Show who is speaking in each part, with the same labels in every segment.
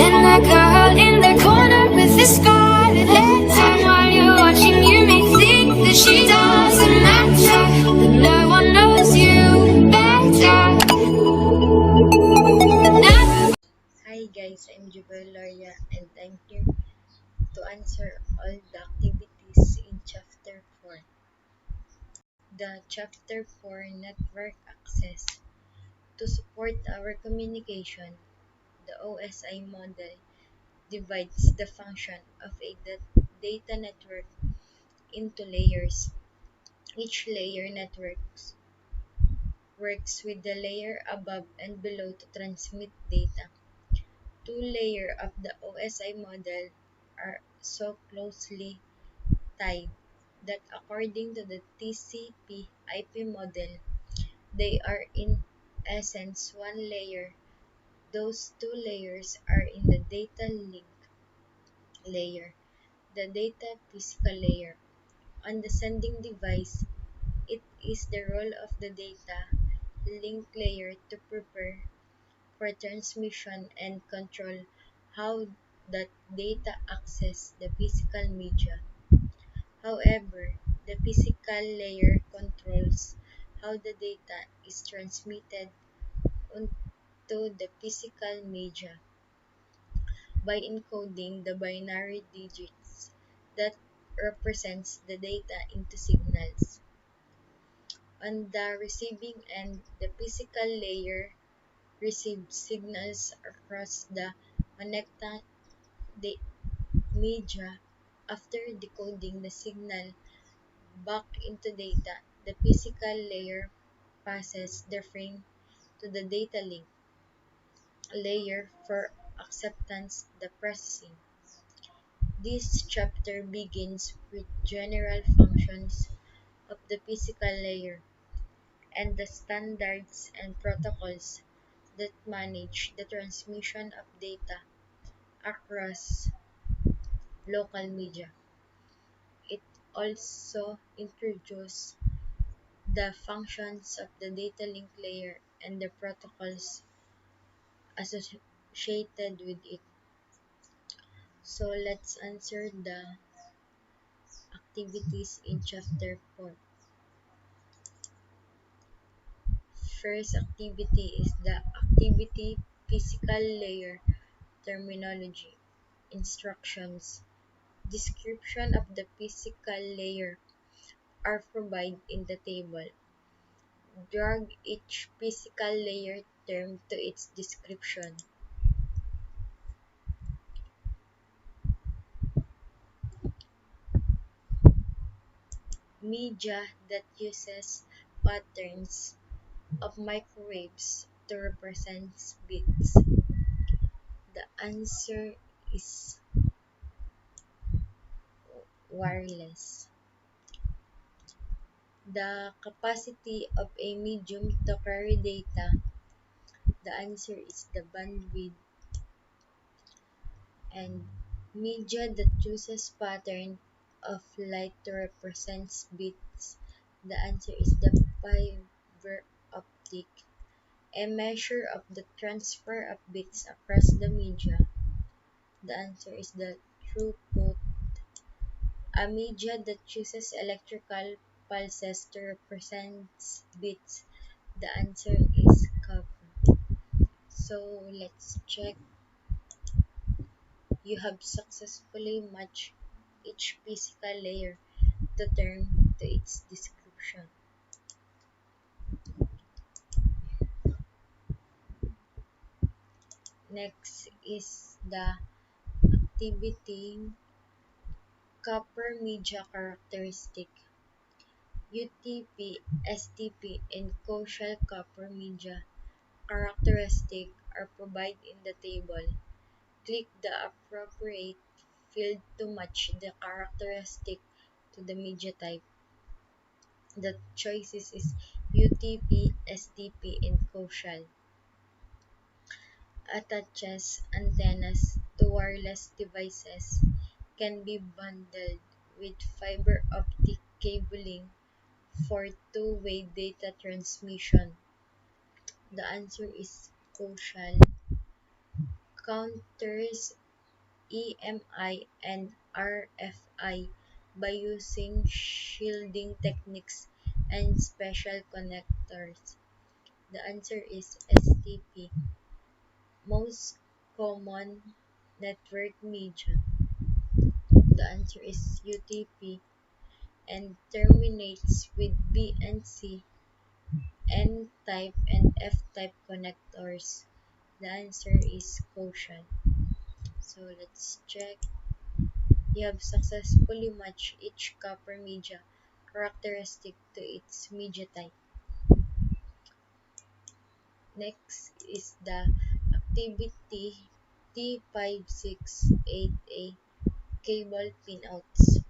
Speaker 1: And the girl in the corner with the scarlet letter, while you're watching, you may think that she doesn't matter, but no one knows you better.
Speaker 2: Hi guys, I'm Jubel Loria and I'm here to answer all the activities in Chapter 4. The Chapter 4 Network Access. To support our communication, the OSI model divides the function of a data network into layers. Each layer networks works with the layer above and below to transmit data. Two layers of the OSI model are so closely tied that according to the TCP/IP model, they are in essence one layer. Those two layers are in the data link layer, the data physical layer. On the sending device, it is the role of the data link layer to prepare for transmission and control how that data access the physical media. However, the physical layer controls how the data is transmitted onto the physical media by encoding the binary digits that represents the data into signals. On the receiving end, the physical layer receives signals across the connected media. After decoding the signal back into data, the physical layer passes the frame to the data link layer for acceptance the processing. This chapter begins with general functions of the physical layer and the standards and protocols that manage the transmission of data across local media. It also introduces the functions of the data link layer and the protocols associated with it. So let's answer the activities in chapter 4. First activity is the activity physical layer terminology. Instructions. Description of the physical layer are provided in the table. Drag each physical layer term to its description. Media that uses patterns of microwaves to represent bits. The answer is wireless. The capacity of a medium to carry data. The answer is the bandwidth. And media that uses pattern of light to represent bits. The answer is the fiber optic. A measure of the transfer of bits across the media. The answer is the throughput. A media that uses electrical pulses to represent bits. The answer is copper. So let's check. You have successfully matched each physical layer to term to its description. Next is the activity copper media characteristic. UTP, STP, and coaxial copper media characteristic are provided in the table. Click the appropriate field to match the characteristic to the media type. The choices is UTP, STP, and coaxial. Attaches antennas to wireless devices can be bundled with fiber optic cabling for two-way data transmission. The answer is coaxial. counters EMI and RFI by using shielding techniques and special connectors? The answer is STP. Most common network media. The answer is UTP and terminates with B and C, N-type and F-type connectors. The answer is quotient. So let's check. You have successfully matched each copper media characteristic to its media type. Next is the activity T568A cable pinouts.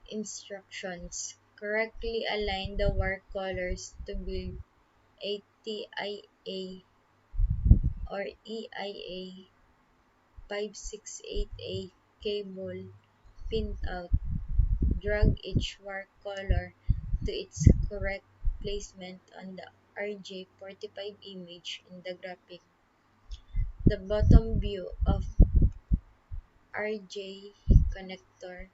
Speaker 2: Instructions. Correctly align the wire colors to build a TIA or EIA 568A cable pinout. Drag each wire color to its correct placement on the RJ45 image in the graphic. The bottom view of RJ connector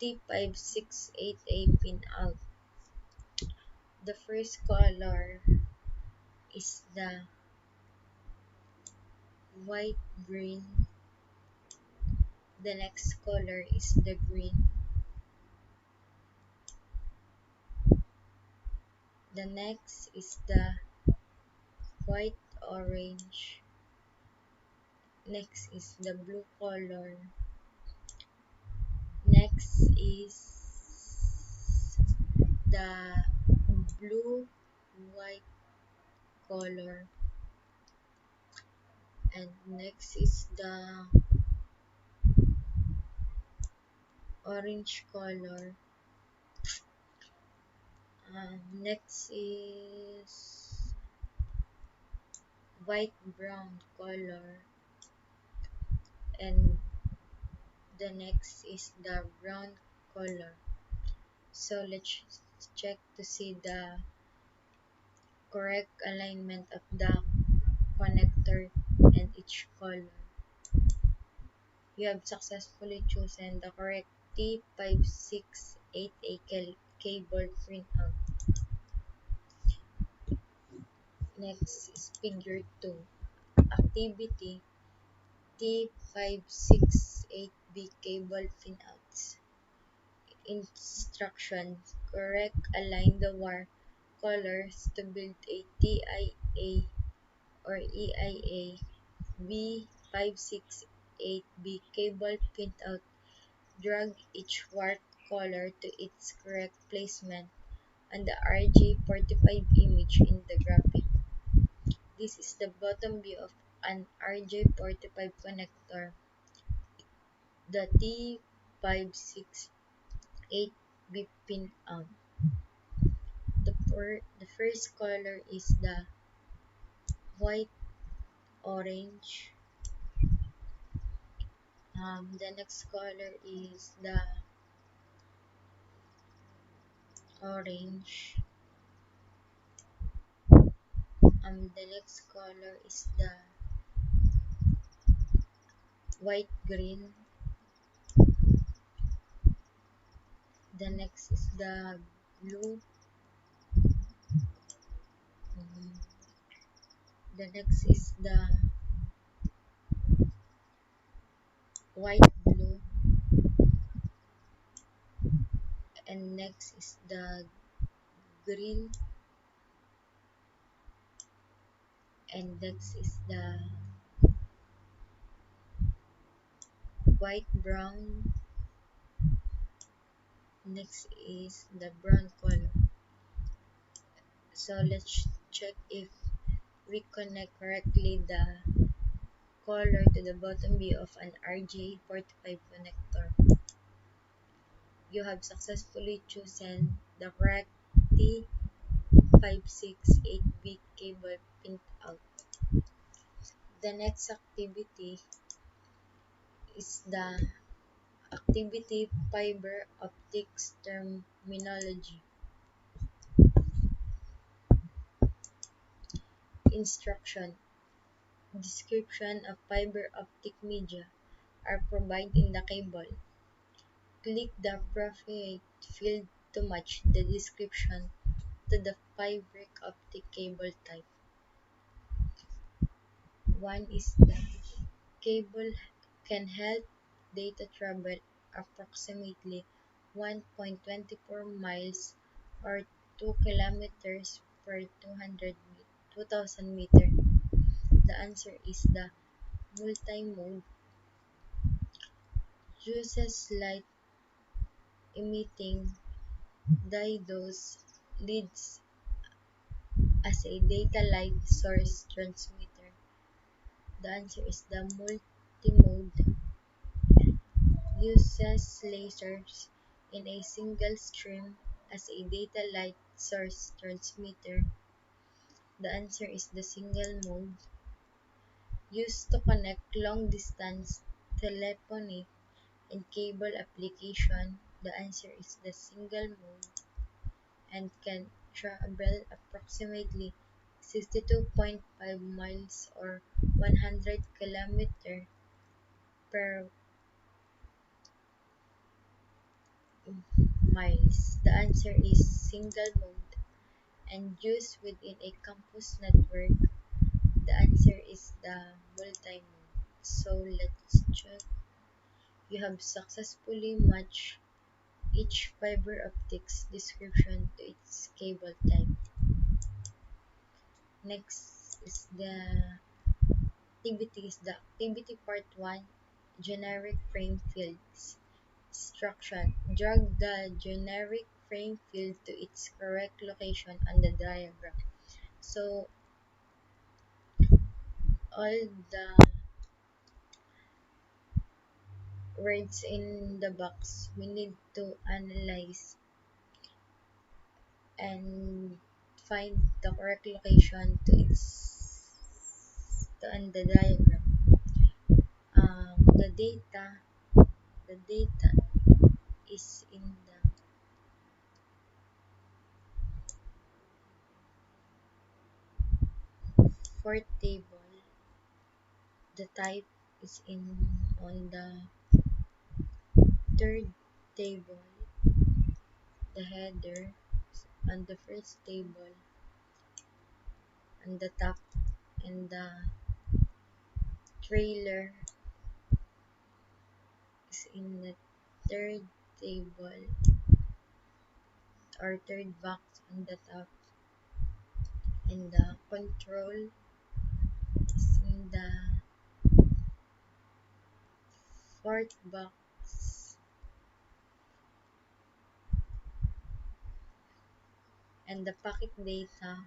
Speaker 2: T568A pinout. The first color is the white green. The next color is the green. The next is the white orange. Next is the blue color. Next is the blue white color. And next is the orange color. Next is white brown color. And the next is the brown color. So let's check to see the correct alignment of the connector and each color. You have successfully chosen the correct T568A cable printout. Next is figure 2. Activity T568B cable pinouts. Instructions. Correct align the wire colors to build a TIA or EIA B568B cable pinout. Drag each wire color to its correct placement on the RJ45 image in the graphic. This is the bottom view of an RJ45 connector. The T568B pinout. The first color is the white orange. The next color is the orange. The next color is the white green. The next is the blue. The next is the white blue. And next is the green. And next is the white brown. Next is the brown color. So let's check if we connect correctly the color to the bottom view of an RJ45 connector. You have successfully chosen the correct T568B cable pinout. The next activity is the activity fiber optics terminology. Instruction. description of fiber optic media are provided in the cable. Click the appropriate field to match the description to the fiber optic cable type. One is the cable can help data travel approximately 1.24 miles or 2 kilometers per 2,000 meter. The answer is the multi-mode. Uses light emitting diodes leads as a data light source transmitter. The answer is the multi-mode. Uses lasers in a single stream as a data light source transmitter. The answer is the single mode. Used to connect long distance telephony and cable application. The answer is the single mode and can travel approximately 62.5 miles or 100 kilometers per miles. The answer is single mode and used within a campus network. The answer is the multi-mode. So let's check. You have successfully matched each fiber optics description to its cable type. Next is the activities. The activity part 1, generic frame fields. Instruction. Drag the generic frame field to its correct location on the diagram. So all the words in the box we need to analyze and find the correct location to its to on the diagram. The data is in the fourth table. The type is in on the third table. The header is on the first table, on the top, and the trailer is in the third table or third box on the top, and the control is in the fourth box, and the packet data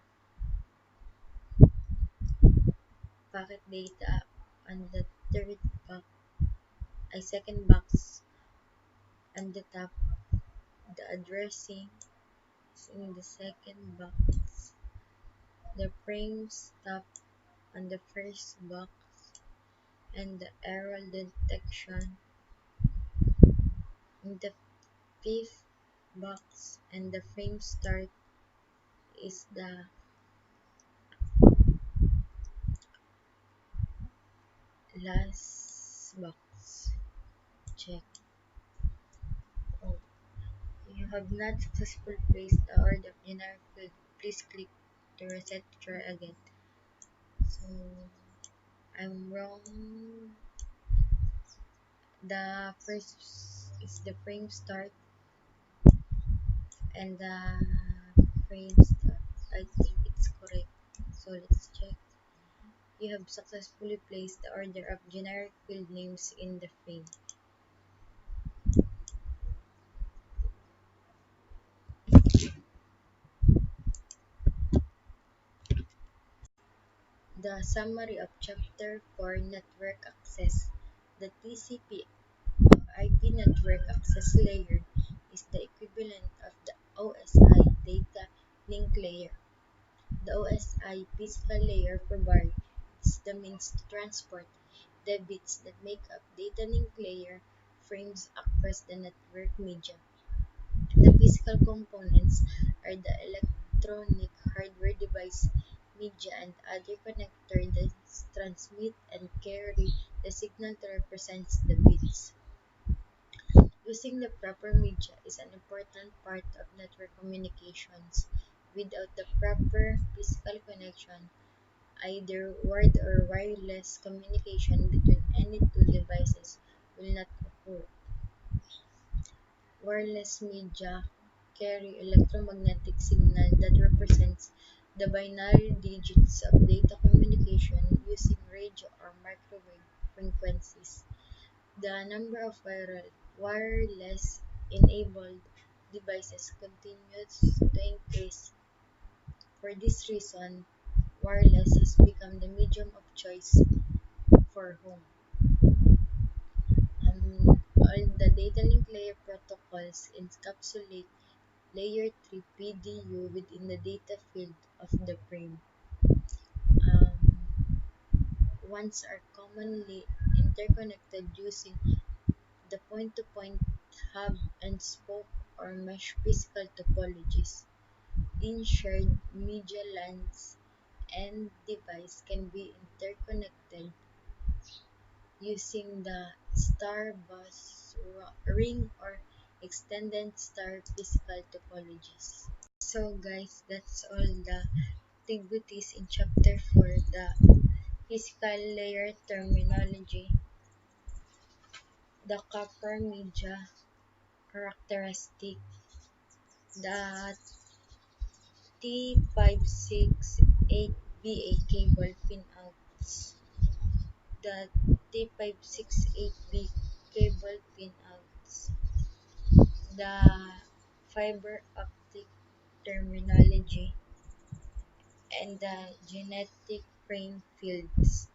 Speaker 2: on the third box, a second box on the top. The addressing is in the second box. The frame stop on the first box, and the error detection in the fifth box, and the frame start is the last box. Check. Oh, you have not successfully placed the order of generic field. Please click to reset to try again. So I'm wrong. The first is the frame start and the frame start. I think it's correct. So let's check. You have successfully placed the order of generic field names in the frame. The summary of Chapter 4 Network Access. The TCP/IP network access layer is the equivalent of the OSI data link layer. The OSI physical layer provides the means to transport the bits that make up data link layer frames across the network media. The physical components are the electronic hardware device media, and other connectors that transmit and carry the signal to represent the bits. Using the proper media is an important part of network communications. Without the proper physical connection, either wired or wireless communication between any two devices will not occur. Wireless media carry electromagnetic signal that represents the binary digits of data communication using radio or microwave frequencies. The number of wireless enabled devices continues to increase. For this reason, wireless has become the medium of choice for home. All the data link layer protocols encapsulate layer 3 PDU within the data field of the frame. Um, Ones are commonly interconnected using the point-to-point hub and spoke or mesh physical topologies. In shared media lines and device can be interconnected using the star bus ring or extended star physical topologies. So guys, that's all the activities in chapter 4, the physical layer terminology, the copper media characteristic, the T568BA cable pinouts, the T568B cable pinouts, the fiber optic terminology, and the genetic frame fields.